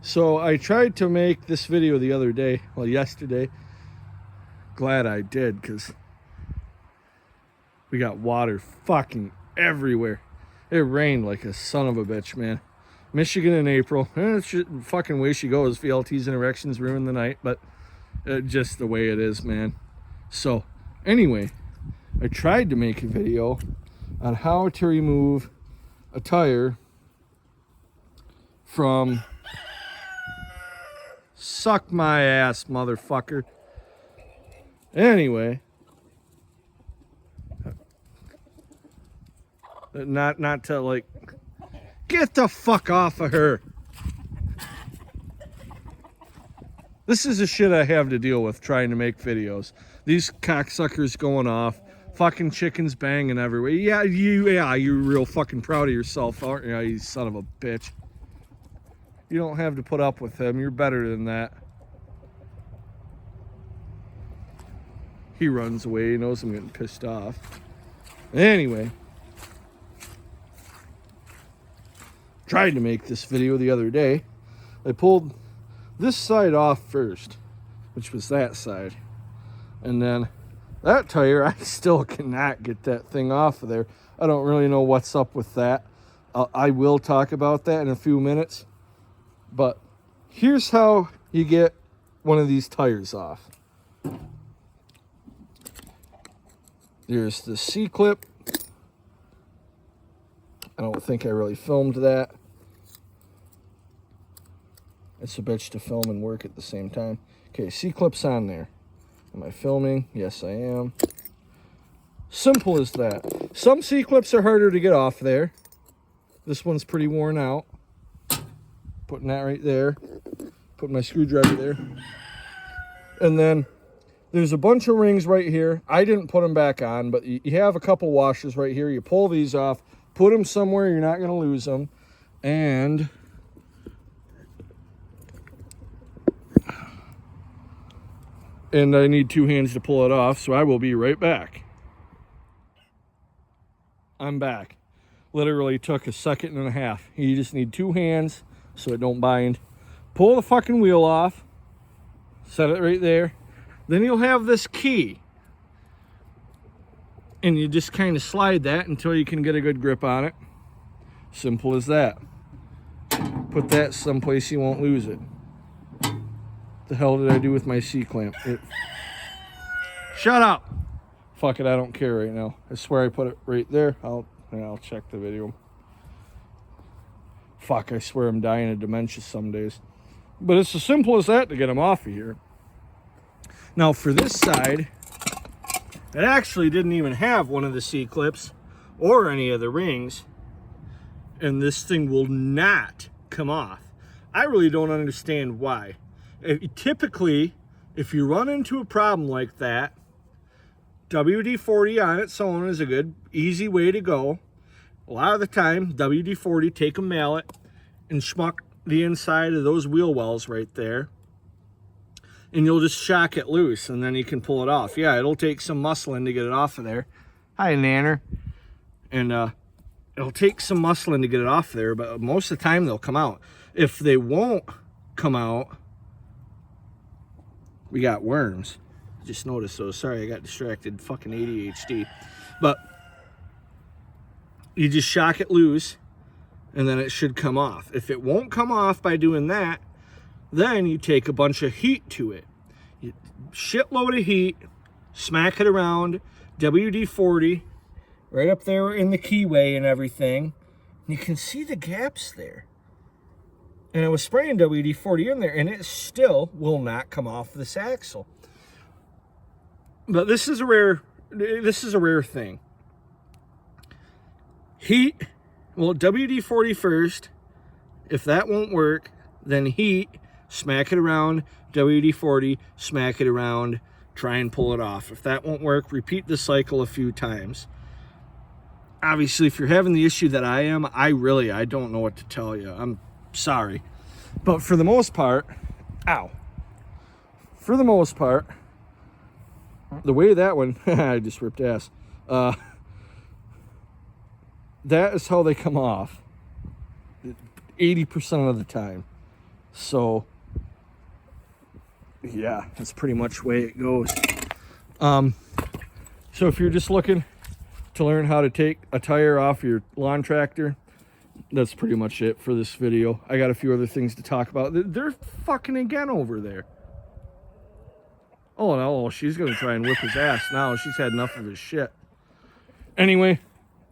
So I tried to make this video the other day, well, yesterday. Glad I did, because we got water fucking everywhere. It rained like a son of a bitch, man. Michigan in April. It's just fucking way she goes. VLTs and erections ruin the night, but just the way it is, man. So anyway, I tried to make a video on how to remove a tire from... Suck my ass, motherfucker. Anyway, not to like, get the fuck off of her. This is the shit I have to deal with trying to make videos. These cocksuckers going off, fucking chickens banging everywhere. Yeah, you're real fucking proud of yourself, aren't you, you son of a bitch? You don't have to put up with him. You're better than that. He runs away. He knows I'm getting pissed off. Anyway. Tried to make this video the other day. I pulled this side off first, which was that side. And then that tire, I still cannot get that thing off of there. I don't really know what's up with that. I will talk about that in a few minutes. But here's how you get one of these tires off. There's the C-clip. I don't think I really filmed that. It's a bitch to film and work at the same time. Okay, C-clip's on there. Am I filming? Yes, I am. Simple as that. Some C-clips are harder to get off there. This one's pretty worn out. Putting that right there. Putting my screwdriver there. And then there's a bunch of rings right here. I didn't put them back on, but you have a couple washers right here. You pull these off, put them somewhere you're not going to lose them. And I need two hands to pull it off, so I will be right back. I'm back. Literally took a second and a half. You just need two hands so it don't bind. Pull the fucking wheel off. Set it right there. Then you'll have this key. And you just kind of slide that until you can get a good grip on it. Simple as that. Put that someplace you won't lose it. What the hell did I do with my C-clamp? Shut up! Fuck it, I don't care right now. I swear I put it right there. I'll check the video. Fuck, I swear I'm dying of dementia some days. But it's as simple as that to get them off of here. Now for this side, it actually didn't even have one of the C-clips or any of the rings. And this thing will not come off. I really don't understand why. Typically, if you run into a problem like that, WD-40 on its own is a good, easy way to go. A lot of the time, WD-40, take a mallet and schmuck the inside of those wheel wells right there. And you'll just shock it loose, and then you can pull it off. Yeah, it'll take some muscling to get it off of there. Hi, Nanner. And it'll take some muscling to get it off there, but most of the time they'll come out. If they won't come out, we got worms. Just noticed those. Sorry, I got distracted. Fucking ADHD. But you just shock it loose, and then it should come off. If it won't come off by doing that, then you take a bunch of heat to it. Shitload of heat, smack it around, WD-40, right up there in the keyway and everything. You can see the gaps there. And I was spraying WD-40 in there, and it still will not come off this axle. But this is a rare thing. Heat, well, WD-40 first. If that won't work, then heat, smack it around, WD-40, smack it around, try and pull it off. If that won't work, repeat the cycle a few times. Obviously, if you're having the issue that I am, I don't know what to tell you. I'm sorry. But for the most part, for the most part, the way that one, I just ripped ass. That is how they come off 80% of the time. So yeah, that's pretty much the way it goes. So if you're just looking to learn how to take a tire off your lawn tractor, that's pretty much it for this video. I got a few other things to talk about. They're fucking again over there. Oh no, she's gonna try and whip his ass now. She's had enough of his shit. Anyway,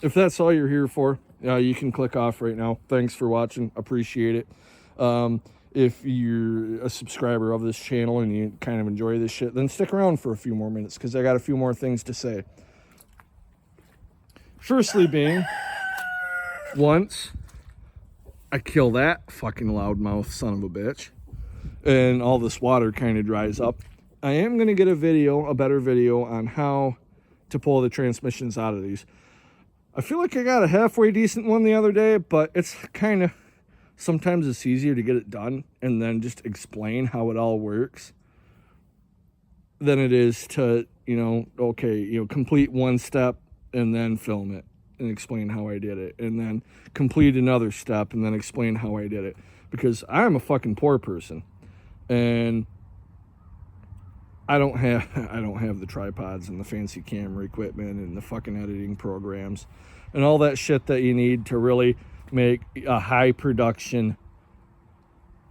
if that's all you're here for, you can click off right now. Thanks for watching. Appreciate it. If you're a subscriber of this channel and you kind of enjoy this shit, then stick around for a few more minutes because I got a few more things to say. Firstly being, once I kill that fucking loudmouth son of a bitch and all this water kind of dries up, I am going to get a better video on how to pull the transmissions out of these. I feel like I got a halfway decent one the other day, but it's kind of, sometimes it's easier to get it done and then just explain how it all works than it is to, complete one step and then film it and explain how I did it, and then complete another step and then explain how I did it, because I'm a fucking poor person and I don't have the tripods and the fancy camera equipment and the fucking editing programs and all that shit that you need to really make a high production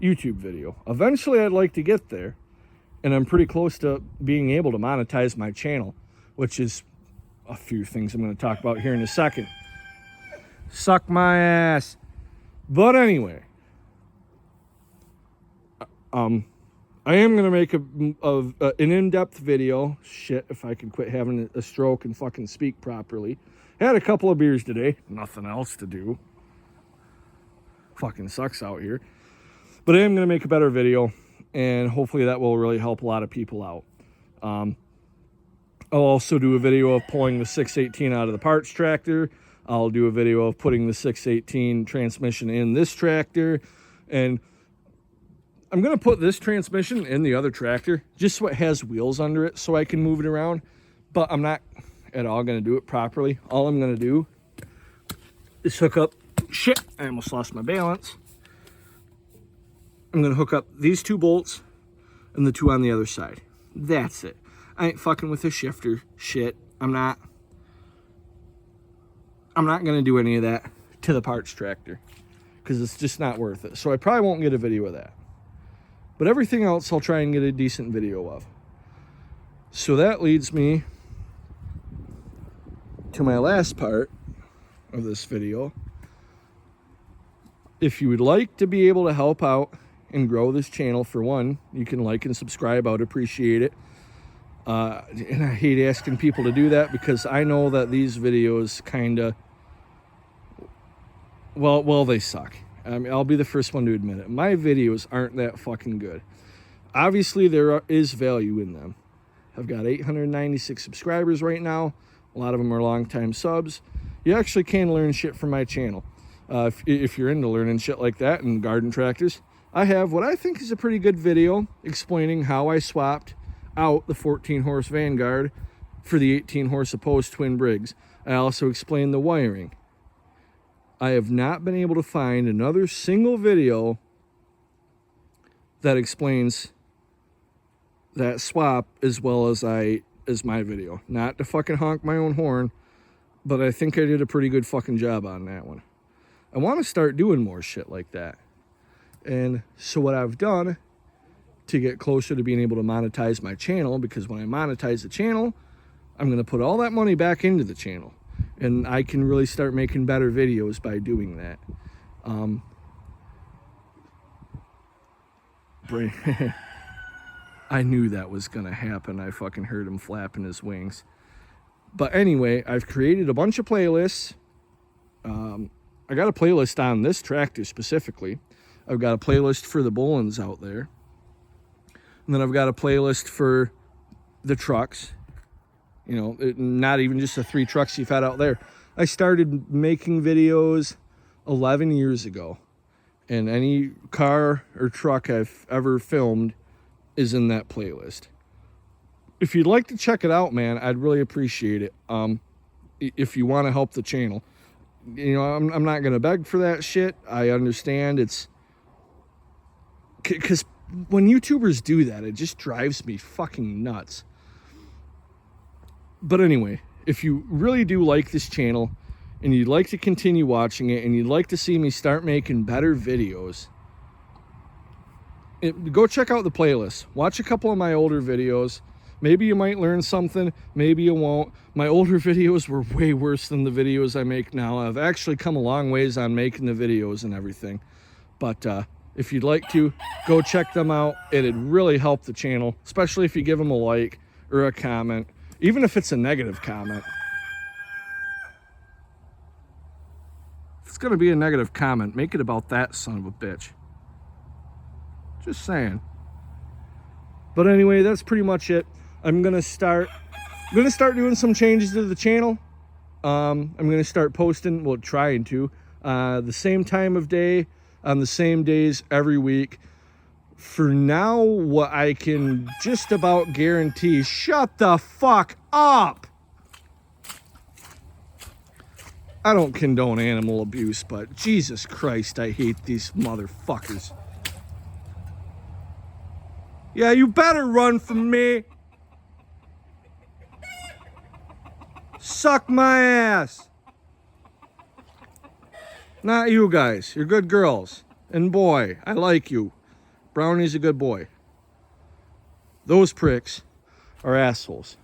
YouTube video. Eventually I'd like to get there, and I'm pretty close to being able to monetize my channel, which is a few things I'm going to talk about here in a second. Suck my ass. But anyway, I am going to make an in-depth video. Shit, if I could quit having a stroke and fucking speak properly. Had a couple of beers today. Nothing else to do. Fucking sucks out here. But I am going to make a better video, and hopefully that will really help a lot of people out. I'll also do a video of pulling the 618 out of the parts tractor. I'll do a video of putting the 618 transmission in this tractor. And I'm going to put this transmission in the other tractor just so it has wheels under it so I can move it around. But I'm not at all going to do it properly. All I'm going to do is hook up... Shit, I almost lost my balance. I'm going to hook up these two bolts and the two on the other side. That's it. I ain't fucking with the shifter shit. I'm not going to do any of that to the parts tractor because it's just not worth it. So I probably won't get a video of that. But everything else I'll try and get a decent video of. So that leads me to my last part of this video. If you would like to be able to help out and grow this channel, for one, you can like and subscribe. I would appreciate it. And I hate asking people to do that because I know that these videos kind of, well, they suck. I mean, I'll be the first one to admit it. My videos aren't that fucking good. Obviously, there is value in them. I've got 896 subscribers right now. A lot of them are longtime subs. You actually can learn shit from my channel. If you're into learning shit like that and garden tractors, I have what I think is a pretty good video explaining how I swapped out the 14-horse Vanguard for the 18-horse opposed twin Briggs. I also explained the wiring. I have not been able to find another single video that explains that swap as well as my video. Not to fucking honk my own horn, but I think I did a pretty good fucking job on that one. I want to start doing more shit like that. And so what I've done to get closer to being able to monetize my channel, because when I monetize the channel, I'm going to put all that money back into the channel. And I can really start making better videos by doing that. I knew that was going to happen. I fucking heard him flapping his wings. But anyway, I've created a bunch of playlists. I got a playlist on this tractor specifically. I've got a playlist for the Bollens out there. And then I've got a playlist for the trucks. You know, not even just the 3 trucks you've had out there. I started making videos 11 years ago. And any car or truck I've ever filmed is in that playlist. If you'd like to check it out, man, I'd really appreciate it. If you want to help the channel. You know, I'm not going to beg for that shit. I understand it's Because when YouTubers do that, it just drives me fucking nuts. But anyway, if you really do like this channel and you'd like to continue watching it and you'd like to see me start making better videos, go check out the playlist. Watch a couple of my older videos. Maybe you might learn something, maybe you won't. My older videos were way worse than the videos I make now. I've actually come a long ways on making the videos and everything. But if you'd like to, go check them out. It'd really help the channel, especially if you give them a like or a comment, even if it's a negative comment. If it's going to be a negative comment, make it about that son of a bitch. Just saying. But anyway, that's pretty much it. I'm gonna start doing some changes to the channel. I'm gonna start posting, well, trying to, the same time of day on the same days every week. For now, what I can just about guarantee, shut the fuck up. I don't condone animal abuse, but Jesus Christ, I hate these motherfuckers. Yeah, you better run from me. Suck my ass. Not you guys. You're good girls. And boy, I like you. Brownie's a good boy. Those pricks are assholes.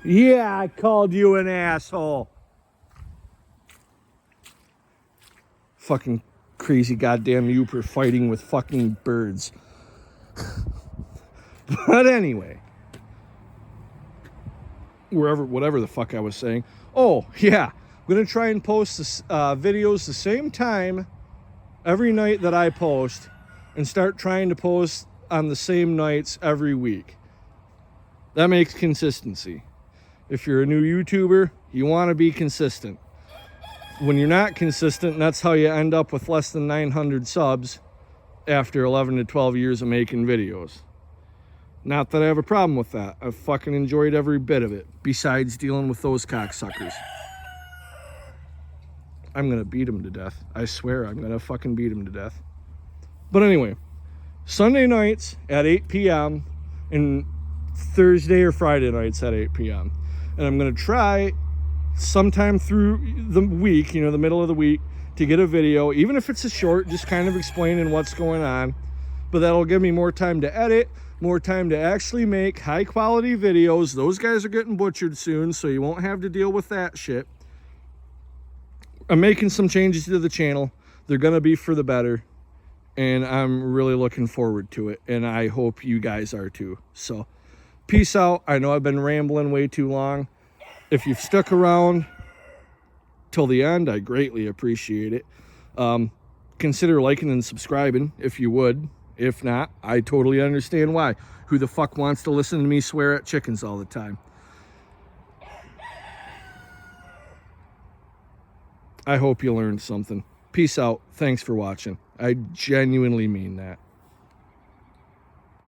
Yeah, I called you an asshole. Fucking crazy goddamn youper fighting with fucking birds. But anyway, whatever the fuck I was saying. Oh yeah, I'm gonna try and post this, videos the same time every night that I post, and start trying to post on the same nights every week. That makes consistency. If you're a new YouTuber, you want to be consistent. When you're not consistent, that's how you end up with less than 900 subs after 11 to 12 years of making videos. Not that I have a problem with that. I've fucking enjoyed every bit of it, besides dealing with those cocksuckers. I'm gonna beat them to death. I swear I'm gonna fucking beat them to death. But anyway, Sunday nights at 8 p.m. and Thursday or Friday nights at 8 p.m. And I'm gonna try sometime through the week, the middle of the week, to get a video, even if it's a short, just kind of explaining what's going on. But that'll give me more time to edit, more time to actually make high quality videos. Those guys are getting butchered soon, so you won't have to deal with that shit. I'm making some changes to the channel. They're gonna be for the better, and I'm really looking forward to it, and I hope you guys are too. So peace out. I know I've been rambling way too long. If you've stuck around till the end, I greatly appreciate it. Consider liking and subscribing if you would. If not, I totally understand why. Who the fuck wants to listen to me swear at chickens all the time? I hope you learned something. Peace out. Thanks for watching. I genuinely mean that.